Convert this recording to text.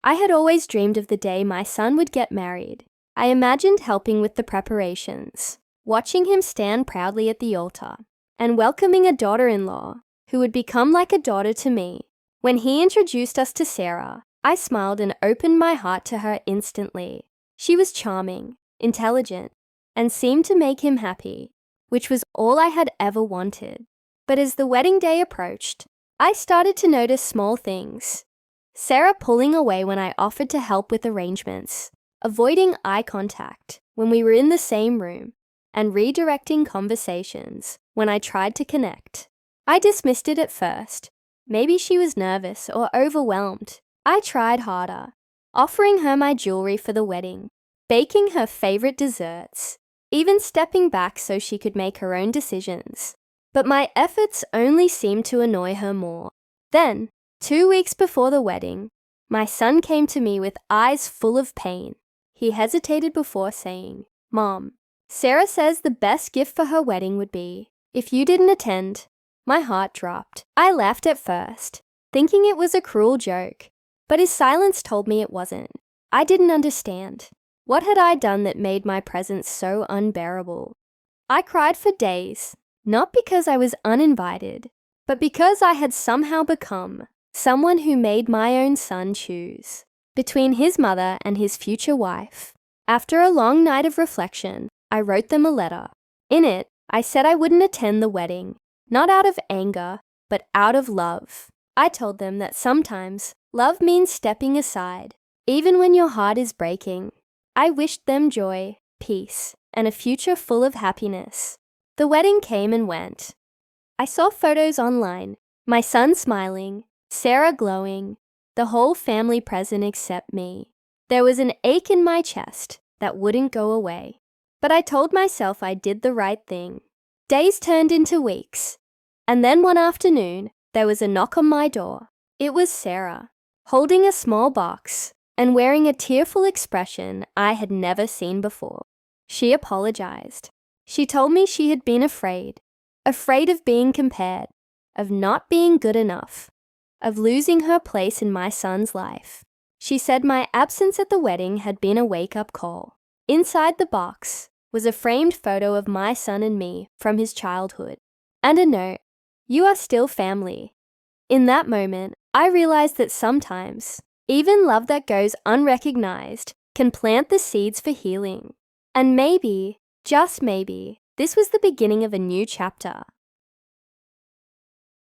I had always dreamed of the day my son would get married. I imagined helping with the preparations, watching him stand proudly at the altar, and welcoming a daughter-in-law who would become like a daughter to me. When he introduced us to Sarah, I smiled and opened my heart to her instantly. She was charming, intelligent, and seemed to make him happy, which was all I had ever wanted. But as the wedding day approached, I started to notice small things. Sarah pulling away when I offered to help with arrangements, avoiding eye contact when we were in the same room, and redirecting conversations when I tried to connect. I dismissed it at first. Maybe she was nervous or overwhelmed. I tried harder, offering her my jewelry for the wedding, baking her favorite desserts, even stepping back so she could make her own decisions. But my efforts only seemed to annoy her more. Then, 2 weeks before the wedding, my son came to me with eyes full of pain. He hesitated before saying, "Mom, Sarah says the best gift for her wedding would be if you didn't attend." My heart dropped. I laughed at first, thinking it was a cruel joke, but his silence told me it wasn't. I didn't understand. What had I done that made my presence so unbearable? I cried for days, not because I was uninvited, but because I had somehow become someone who made my own son choose between his mother and his future wife. After a long night of reflection, I wrote them a letter. In it, I said I wouldn't attend the wedding, not out of anger, but out of love. I told them that sometimes love means stepping aside, even when your heart is breaking. I wished them joy, peace, and a future full of happiness. The wedding came and went. I saw photos online, my son smiling, Sarah glowing, the whole family present except me. There was an ache in my chest that wouldn't go away. But I told myself I did the right thing. Days turned into weeks, and then one afternoon, there was a knock on my door. It was Sarah, holding a small box and wearing a tearful expression I had never seen before. She apologized. She told me she had been afraid of being compared, of not being good enough, of losing her place in my son's life. She said my absence at the wedding had been a wake-up call. Inside the box was a framed photo of my son and me from his childhood, and a note, "You are still family." In that moment, I realized that sometimes, even love that goes unrecognized can plant the seeds for healing. And maybe, just maybe, this was the beginning of a new chapter.